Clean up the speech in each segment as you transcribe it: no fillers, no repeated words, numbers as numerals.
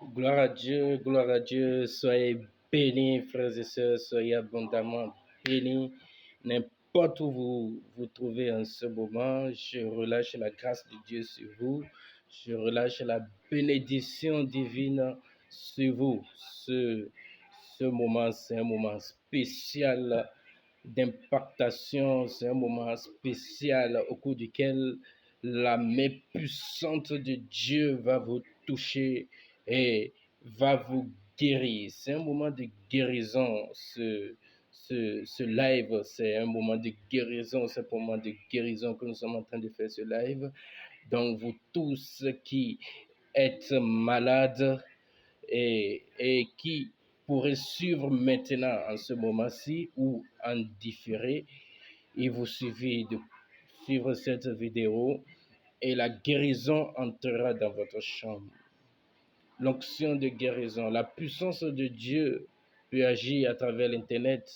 Gloire à Dieu, soyez bénis, frères et sœurs, soyez abondamment bénis. N'importe où vous vous trouvez en ce moment, je relâche la grâce de Dieu sur vous, je relâche la bénédiction divine sur vous. Ce moment, c'est un moment spécial d'impactation, c'est un moment spécial au cours duquel la main puissante de Dieu va vous toucher et va vous guérir. C'est un moment de guérison. Ce live, c'est un moment de guérison. C'est un moment de guérison que nous sommes en train de faire ce live. Donc, vous tous qui êtes malades et qui pourraient suivre maintenant en ce moment-ci ou en différé, il vous suffit de suivre cette vidéo et la guérison entrera dans votre chambre. L'onction de guérison, la puissance de Dieu peut agir à travers l'Internet.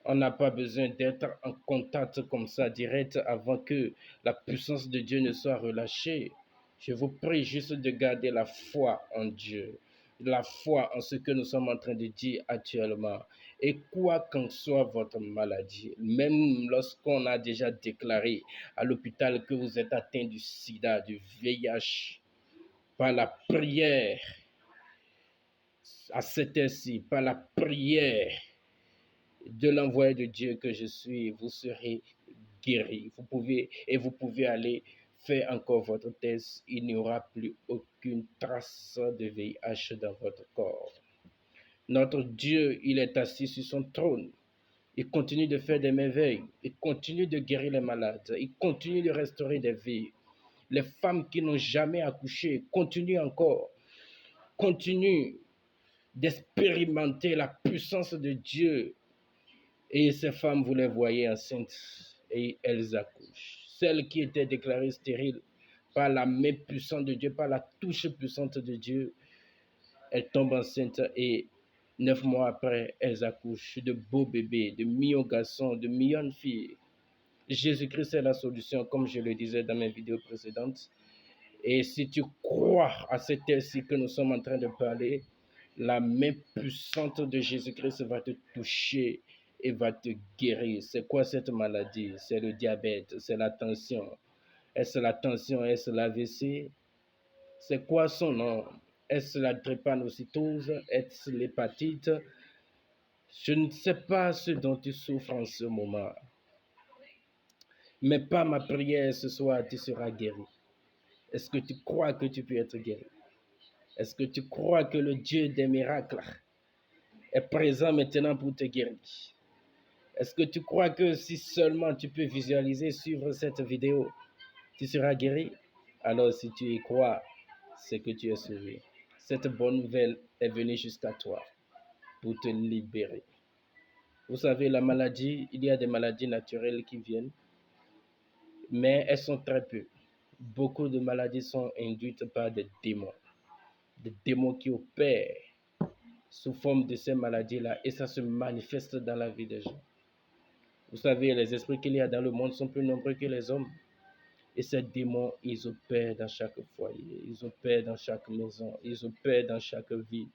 On n'a pas besoin d'être en contact comme ça direct avant que la puissance de Dieu ne soit relâchée. Je vous prie juste de garder la foi en Dieu, la foi en ce que nous sommes en train de dire actuellement. Et quoi qu'en soit votre maladie, même lorsqu'on a déjà déclaré à l'hôpital que vous êtes atteint du sida, du VIH, par la prière, à cette heure-ci, par la prière de l'envoyé de Dieu que je suis, vous serez guéri. Vous pouvez aller faire encore votre test. Il n'y aura plus aucune trace de VIH dans votre corps. Notre Dieu, il est assis sur son trône. Il continue de faire des merveilles. Il continue de guérir les malades. Il continue de restaurer des vies. Les femmes qui n'ont jamais accouché continuent encore. Continuent d'expérimenter la puissance de Dieu. Et ces femmes, vous les voyez enceintes et elles accouchent. Celles qui étaient déclarées stériles par la main puissante de Dieu, par la touche puissante de Dieu, elles tombent enceintes et 9 mois après, elles accouchent de beaux bébés, de millions de garçons, de millions de filles. Jésus-Christ est la solution, comme je le disais dans mes vidéos précédentes. Et si tu crois à cette heure-ci que nous sommes en train de parler, la main puissante de Jésus-Christ va te toucher et va te guérir. C'est quoi cette maladie? C'est le diabète, c'est la tension. Est-ce la tension? Est-ce l'AVC? C'est quoi son nom? Est-ce la drépanocytose? Est-ce l'hépatite? Je ne sais pas ce dont tu souffres en ce moment, mais par ma prière ce soir, tu seras guéri. Est-ce que tu crois que tu peux être guéri? Est-ce que tu crois que le Dieu des miracles est présent maintenant pour te guérir? Est-ce que tu crois que si seulement tu peux visualiser, suivre cette vidéo, tu seras guéri? Alors si tu y crois, c'est que tu es sauvé. Cette bonne nouvelle est venue jusqu'à toi pour te libérer. Vous savez, la maladie, il y a des maladies naturelles qui viennent, mais elles sont très peu. Beaucoup de maladies sont induites par des démons qui opèrent sous forme de ces maladies-là et ça se manifeste dans la vie des gens. Vous savez, les esprits qu'il y a dans le monde sont plus nombreux que les hommes. Et ces démons, ils opèrent dans chaque foyer, ils opèrent dans chaque maison, ils opèrent dans chaque vie.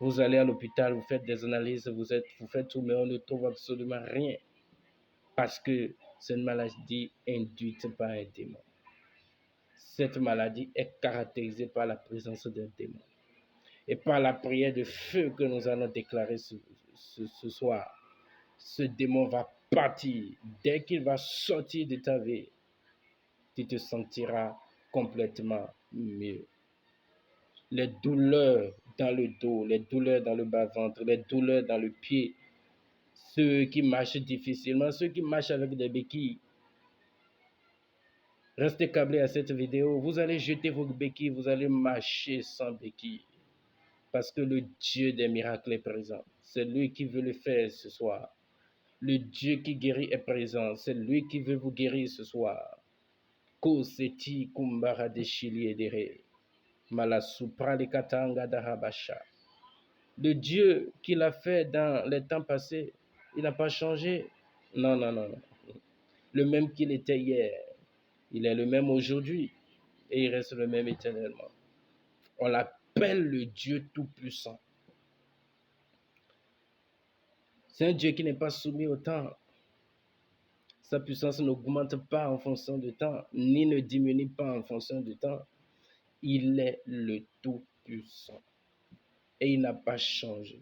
Vous allez à l'hôpital, vous faites des analyses, vous faites tout, mais on ne trouve absolument rien. Parce que c'est une maladie induite par un démon. Cette maladie est caractérisée par la présence d'un démon. Et par la prière de feu que nous allons déclarer ce soir, ce démon va partir. Dès qu'il va sortir de ta vie, tu te sentiras complètement mieux. Les douleurs dans le dos, les douleurs dans le bas-ventre, les douleurs dans le pied, ceux qui marchent difficilement, ceux qui marchent avec des béquilles, restez câblés à cette vidéo. Vous allez jeter vos béquilles, vous allez marcher sans béquilles. Parce que le Dieu des miracles est présent. C'est lui qui veut le faire ce soir. Le Dieu qui guérit est présent. C'est lui qui veut vous guérir ce soir. Koseti kumbara de Chili et dere. Malasupra de Katanga d'Arabasha. Le Dieu qui l'a fait dans les temps passés, il n'a pas changé. Non, non, non, non. Le même qu'il était hier, il est le même aujourd'hui et il reste le même éternellement. On l'a appelle le Dieu Tout-Puissant. C'est un Dieu qui n'est pas soumis au temps. Sa puissance n'augmente pas en fonction du temps, ni ne diminue pas en fonction du temps. Il est le Tout-Puissant. Et il n'a pas changé.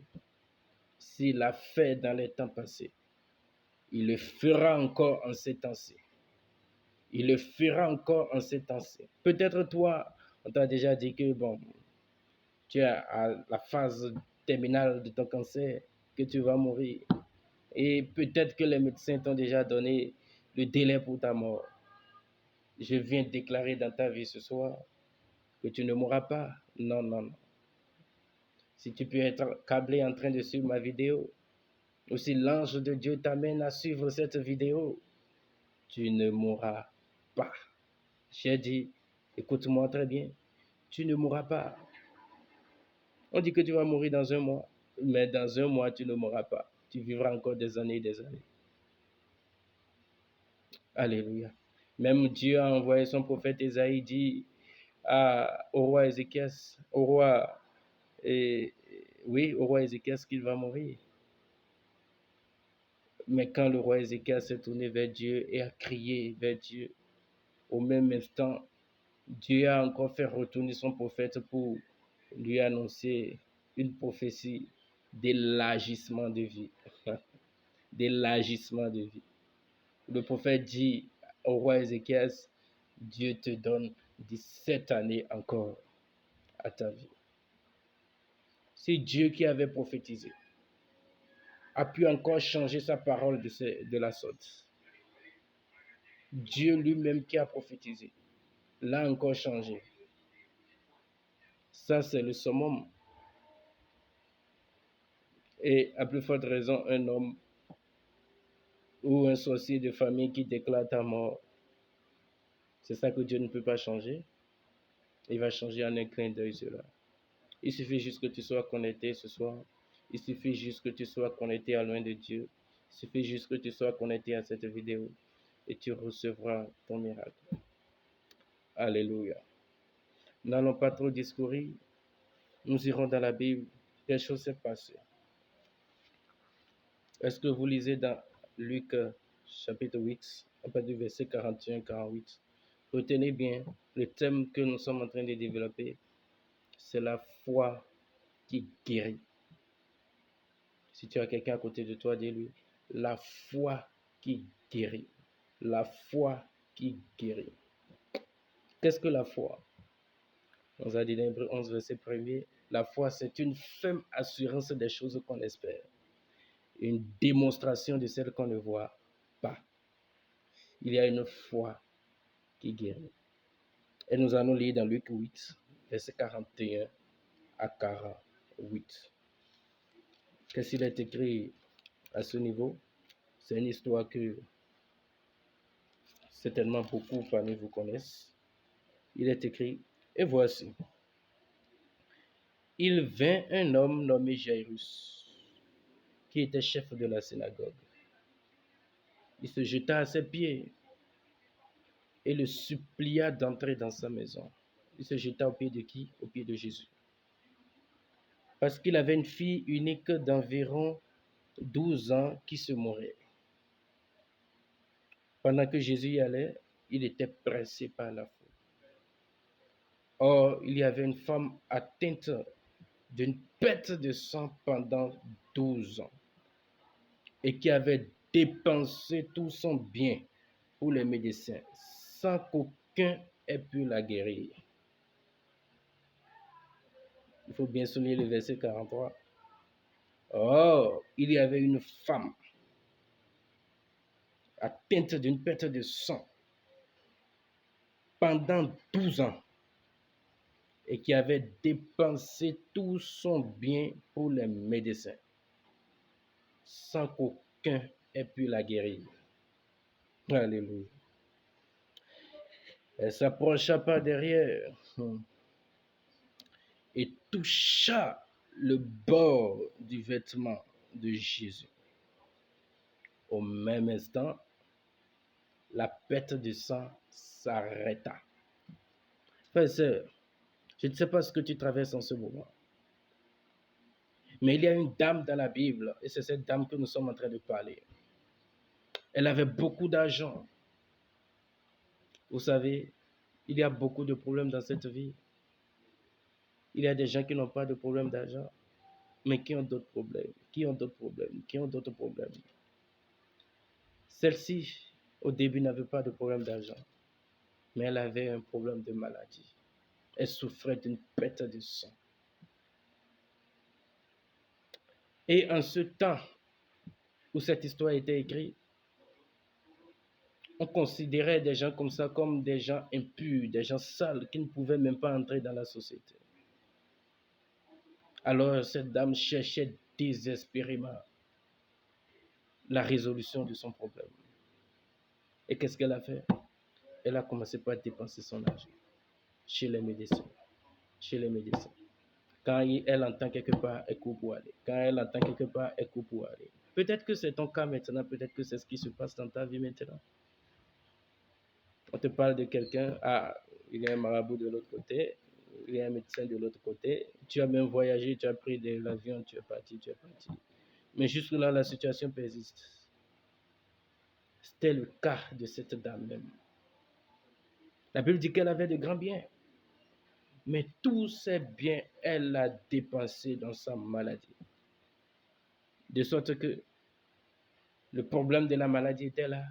S'il l'a fait dans les temps passés, il le fera encore en ces temps-ci. Il le fera encore en ces temps-ci. Peut-être toi, on t'a déjà dit que tu es à la phase terminale de ton cancer, que tu vas mourir. Et peut-être que les médecins t'ont déjà donné le délai pour ta mort. Je viens déclarer dans ta vie ce soir que tu ne mourras pas. Non, non, non. Si tu peux être câblé en train de suivre ma vidéo, ou si l'ange de Dieu t'amène à suivre cette vidéo, tu ne mourras pas. J'ai dit, écoute-moi très bien, tu ne mourras pas. On dit que tu vas mourir dans un mois, mais dans un mois, tu ne mourras pas. Tu vivras encore des années et des années. Alléluia. Même Dieu a envoyé son prophète Ésaïe dit au roi Ézéchias, au roi Ézéchias qu'il va mourir. Mais quand le roi Ézéchias s'est tourné vers Dieu et a crié vers Dieu, au même instant, Dieu a encore fait retourner son prophète pour lui annoncer une prophétie d'élargissement de vie. D'élargissement de vie. Le prophète dit au roi Ézéchias, Dieu te donne 17 années encore à ta vie. C'est Dieu qui avait prophétisé a pu encore changer sa parole de la sorte. Dieu lui-même qui a prophétisé l'a encore changé. Ça, c'est le summum. Et à plus forte raison, un homme ou un sorcier de famille qui déclare ta mort, c'est ça que Dieu ne peut pas changer. Il va changer en un clin d'œil cela. Il suffit juste que tu sois connecté ce soir. Il suffit juste que tu sois connecté à loin de Dieu. Il suffit juste que tu sois connecté à cette vidéo et tu recevras ton miracle. Alléluia. N'allons pas trop discourir. Nous irons dans la Bible. Quelque chose s'est passé. Est-ce que vous lisez dans Luc chapitre 8, à partir du verset 41-48? Retenez bien, le thème que nous sommes en train de développer, c'est la foi qui guérit. Si tu as quelqu'un à côté de toi, dis-lui, la foi qui guérit. La foi qui guérit. Qu'est-ce que la foi? On a dit dans Hébreux 11, verset 1er, la foi, c'est une ferme assurance des choses qu'on espère, une démonstration de celles qu'on ne voit pas. Il y a une foi qui guérit. Et nous allons lire dans Luc 8, verset 41 à 48. Qu'est-ce qu'il est écrit à ce niveau? C'est une histoire que certainement beaucoup parmi vous connaissent. Il est écrit, et voici, il vint un homme nommé Jairus, qui était chef de la synagogue. Il se jeta à ses pieds et le supplia d'entrer dans sa maison. Il se jeta au pied de qui? Au pied de Jésus. Parce qu'il avait une fille unique d'environ 12 ans qui se mourait. Pendant que Jésus y allait, il était pressé par la foule. Or, il y avait une femme atteinte d'une perte de sang pendant 12 ans et qui avait dépensé tout son bien pour les médecins sans qu'aucun ait pu la guérir. Il faut bien souligner le verset 43. Or, il y avait une femme atteinte d'une perte de sang pendant 12 ans et qui avait dépensé tout son bien pour les médecins sans qu'aucun ait pu la guérir. Alléluia. Elle s'approcha par derrière et toucha le bord du vêtement de Jésus. Au même instant, la perte de sang s'arrêta. Frères et sœurs, Je ne sais pas ce que tu traverses en ce moment. Mais il y a une dame dans la Bible, et c'est cette dame que nous sommes en train de parler. Elle avait beaucoup d'argent. Vous savez, il y a beaucoup de problèmes dans cette vie. Il y a des gens qui n'ont pas de problème d'argent, mais qui ont d'autres problèmes, qui ont d'autres problèmes, qui ont d'autres problèmes. Celle-ci, au début, n'avait pas de problème d'argent, mais elle avait un problème de maladie. Elle souffrait d'une perte de sang. Et en ce temps où cette histoire a été écrite, on considérait des gens comme ça comme des gens impurs, des gens sales qui ne pouvaient même pas entrer dans la société. Alors cette dame cherchait désespérément la résolution de son problème. Et qu'est-ce qu'elle a fait? Elle a commencé par dépenser son argent chez les médecins. Chez les médecins. Quand elle entend quelque part, elle court pour aller. Quand elle entend quelque part, elle court pour aller. Peut-être que c'est ton cas maintenant, peut-être que c'est ce qui se passe dans ta vie maintenant. On te parle de quelqu'un, il y a un marabout de l'autre côté, il y a un médecin de l'autre côté, tu as même voyagé, tu as pris de l'avion, tu es parti. Mais jusque-là, la situation persiste. C'était le cas de cette dame même. La Bible dit qu'elle avait de grands biens. Mais tous ces biens, elle l'a dépensé dans sa maladie. De sorte que le problème de la maladie était là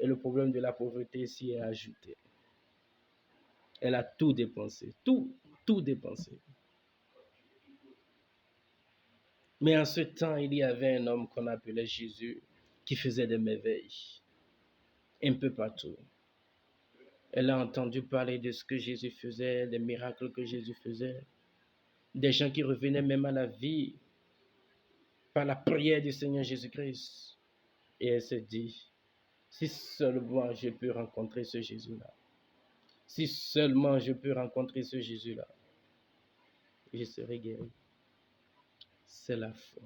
et le problème de la pauvreté s'y est ajouté. Elle a tout dépensé, tout dépensé. Mais en ce temps, il y avait un homme qu'on appelait Jésus qui faisait des merveilles un peu partout. Elle a entendu parler de ce que Jésus faisait, des miracles que Jésus faisait, des gens qui revenaient même à la vie par la prière du Seigneur Jésus-Christ. Et elle s'est dit, si seulement je peux rencontrer ce Jésus-là, si seulement je peux rencontrer ce Jésus-là, je serai guéri. C'est la foi.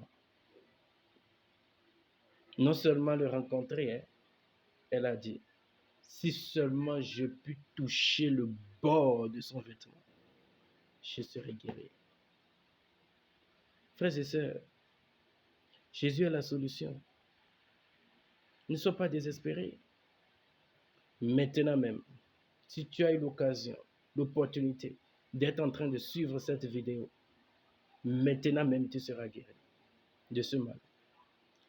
Non seulement le rencontrer, hein, elle a dit, si seulement je puis toucher le bord de son vêtement, je serai guéri. Frères et sœurs, Jésus est la solution. Ne sois pas désespéré. Maintenant même, si tu as eu l'occasion, l'opportunité d'être en train de suivre cette vidéo, maintenant même tu seras guéri de ce mal.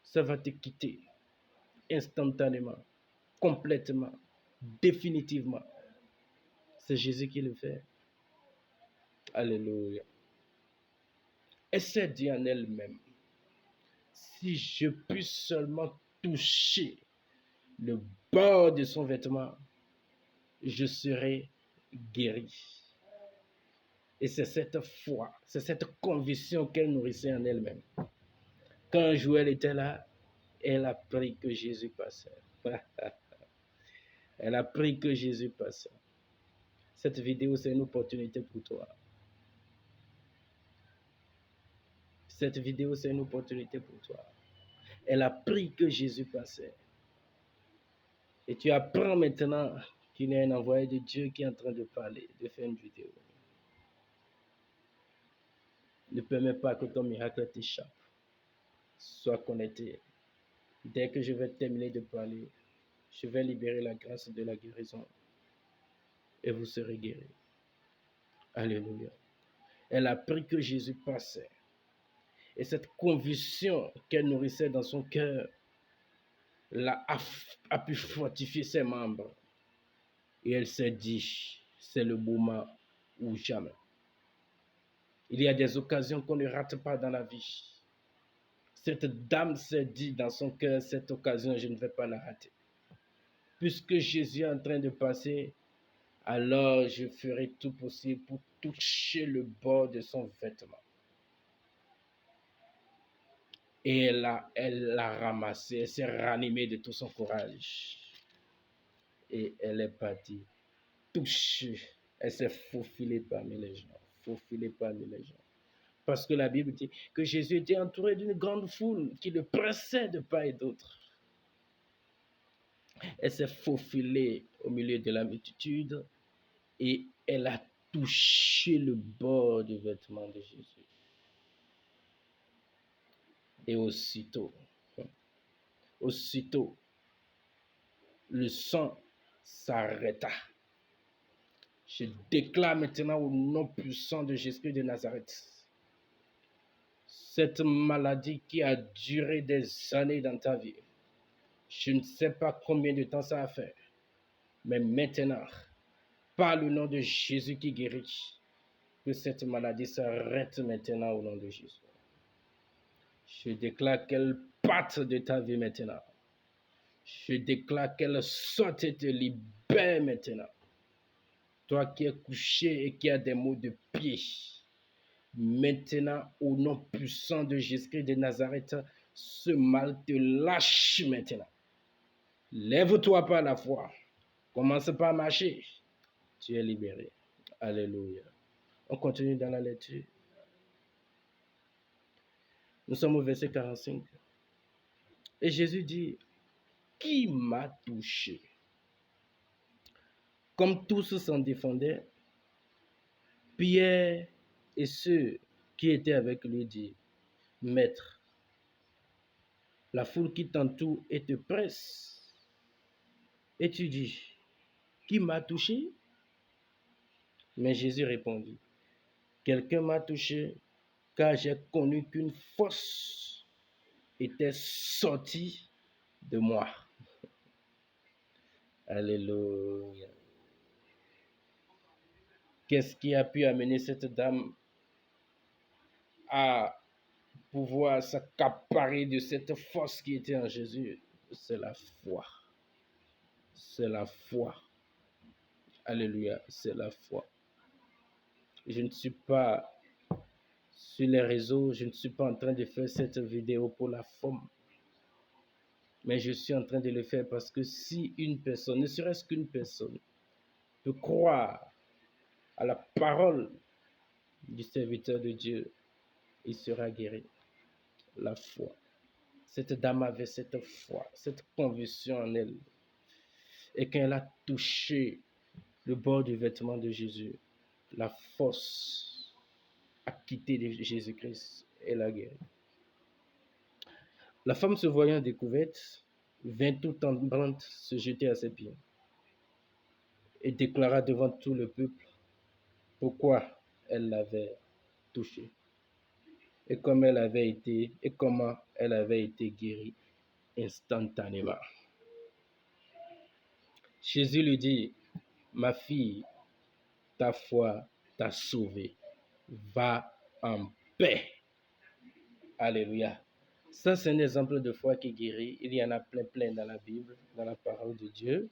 Ça va te quitter instantanément, complètement, définitivement. C'est Jésus qui le fait. Alléluia. Elle s'est dit en elle-même, si je puis seulement toucher le bord de son vêtement, je serai guéri. Et c'est cette foi, c'est cette conviction qu'elle nourrissait en elle-même. Quand Joël était là, elle a pris que Jésus passait. Elle a pris que Jésus passait. Cette vidéo, c'est une opportunité pour toi. Cette vidéo, c'est une opportunité pour toi. Elle a pris que Jésus passait. Et tu apprends maintenant qu'il y a un envoyé de Dieu qui est en train de parler, de faire une vidéo. Ne permets pas que ton miracle t'échappe. Sois connecté. Dès que je vais terminer de parler, je vais libérer la grâce de la guérison. Et vous serez guéris. Alléluia. Elle a appris que Jésus passait. Et cette conviction qu'elle nourrissait dans son cœur a pu fortifier ses membres. Et elle s'est dit, c'est le moment ou jamais. Il y a des occasions qu'on ne rate pas dans la vie. Cette dame s'est dit dans son cœur, cette occasion, je ne vais pas la rater. Puisque Jésus est en train de passer, alors je ferai tout possible pour toucher le bord de son vêtement. Et elle l'a ramassé, elle s'est ranimée de tout son courage. Et elle est partie toucher. Elle s'est faufilée parmi les gens. Parce que la Bible dit que Jésus était entouré d'une grande foule qui le pressait de part et d'autre. Elle s'est faufilée au milieu de la multitude et elle a touché le bord du vêtement de Jésus. Et aussitôt, le sang s'arrêta. Je déclare maintenant au nom puissant de Jésus de Nazareth, cette maladie qui a duré des années dans ta vie, je ne sais pas combien de temps ça a fait, mais maintenant, par le nom de Jésus qui guérit, que cette maladie s'arrête maintenant au nom de Jésus. Je déclare qu'elle parte de ta vie maintenant. Je déclare qu'elle sorte et te libère maintenant. Toi qui es couché et qui as des maux de pied, maintenant, au nom puissant de Jésus-Christ de Nazareth, ce mal te lâche maintenant. Lève-toi par la foi. Commence par marcher. Tu es libéré. Alléluia. On continue dans la lecture. Nous sommes au verset 45. Et Jésus dit, qui m'a touché? Comme tous s'en défendaient, Pierre et ceux qui étaient avec lui dirent, Maître, la foule qui t'entoure et te presse. Et tu dis, qui m'a touché? Mais Jésus répondit, quelqu'un m'a touché car j'ai connu qu'une force était sortie de moi. Alléluia. Qu'est-ce qui a pu amener cette dame à pouvoir s'accaparer de cette force qui était en Jésus? C'est la foi. C'est la foi. Alléluia, c'est la foi. Je ne suis pas sur les réseaux, je ne suis pas en train de faire cette vidéo pour la forme. Mais je suis en train de le faire parce que si une personne, ne serait-ce qu'une personne, peut croire à la parole du serviteur de Dieu, il sera guéri. La foi. Cette dame avait cette foi, cette conviction en elle. Et quand elle a touché le bord du vêtement de Jésus, la force a quitté de Jésus-Christ et l'a guéri. La femme, se voyant découverte, vint tout tremblante se jeter à ses pieds et déclara devant tout le peuple pourquoi elle l'avait touché et comment elle avait été guérie instantanément. Jésus lui dit, ma fille, ta foi t'a sauvée. Va en paix. Alléluia. Ça, c'est un exemple de foi qui guérit. Il y en a plein dans la Bible, dans la parole de Dieu.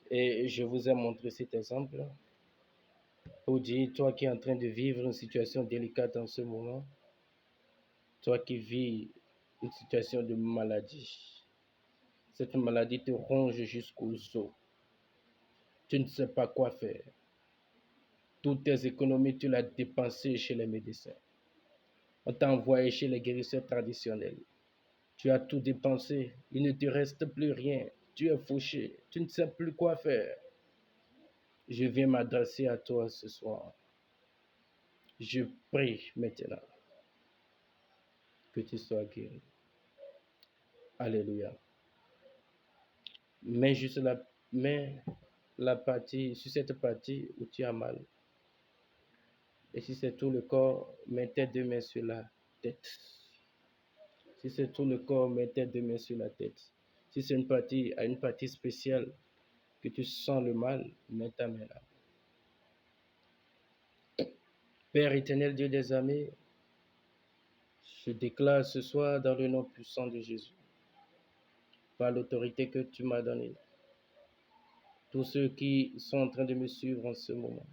Et je vous ai montré cet exemple pour dire, toi qui es en train de vivre une situation délicate en ce moment, toi qui vis une situation de maladie, cette maladie te ronge jusqu'aux os. Tu ne sais pas quoi faire. Toutes tes économies, tu l'as dépensées chez les médecins. On t'a envoyé chez les guérisseurs traditionnels. Tu as tout dépensé. Il ne te reste plus rien. Tu es fauché. Tu ne sais plus quoi faire. Je viens m'adresser à toi ce soir. Je prie maintenant que tu sois guéri. Alléluia. Mets juste la partie, sur cette partie où tu as mal. Et si c'est tout le corps, mets tes deux mains sur la tête. Si c'est tout le corps, mets tes deux mains sur la tête. Si c'est une partie spéciale que tu sens le mal, mets ta main là. Père éternel, Dieu des armées, je déclare ce soir dans le nom puissant de Jésus, par l'autorité que tu m'as donnée, tous ceux qui sont en train de me suivre en ce moment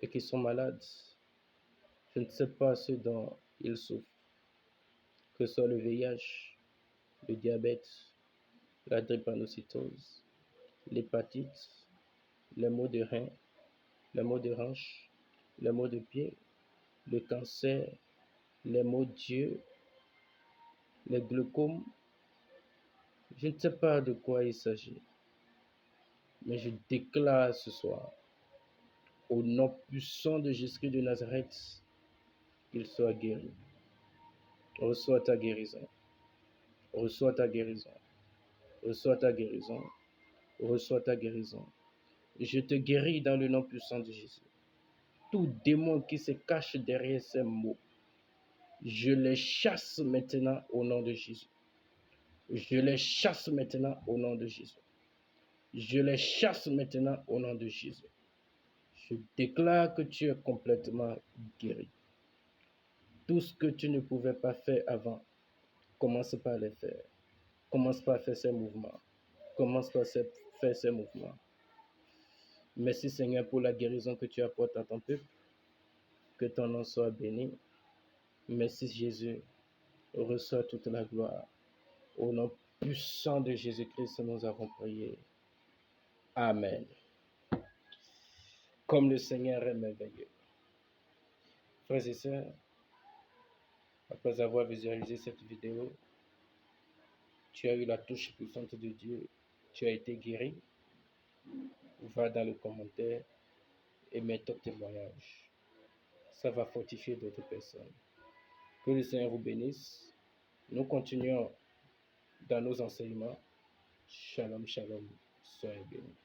et qui sont malades, je ne sais pas ce dont ils souffrent, que ce soit le VIH, le diabète, la drépanocytose, l'hépatite, les maux de rein, les maux de hanche, les maux de pied, le cancer, les maux d'yeux, les glaucomes. Je ne sais pas de quoi il s'agit, mais je déclare ce soir Au nom puissant de Jésus de Nazareth, qu'il soit guéri. Reçois ta guérison. Reçois ta guérison. Reçois ta guérison. Reçois ta guérison. Je te guéris dans le nom puissant de Jésus. Tout démon qui se cache derrière ces mots, je les chasse maintenant au nom de Jésus. Je les chasse maintenant au nom de Jésus. Je les chasse maintenant au nom de Jésus. Je déclare que tu es complètement guéri. Tout ce que tu ne pouvais pas faire avant, commence par les faire. Commence par faire ces mouvements. Commence par faire ces mouvements. Merci Seigneur pour la guérison que tu apportes à ton peuple. Que ton nom soit béni. Merci Jésus. Reçois toute la gloire. Au nom puissant de Jésus-Christ, nous avons prié. Amen. Comme le Seigneur est merveilleux. Frères et sœurs, après avoir visualisé cette vidéo, tu as eu la touche puissante de Dieu. Tu as été guéri. Va dans le commentaire et mets ton témoignage. Ça va fortifier d'autres personnes. Que le Seigneur vous bénisse. Nous continuons dans nos enseignements. Shalom, shalom. Soyez bénis.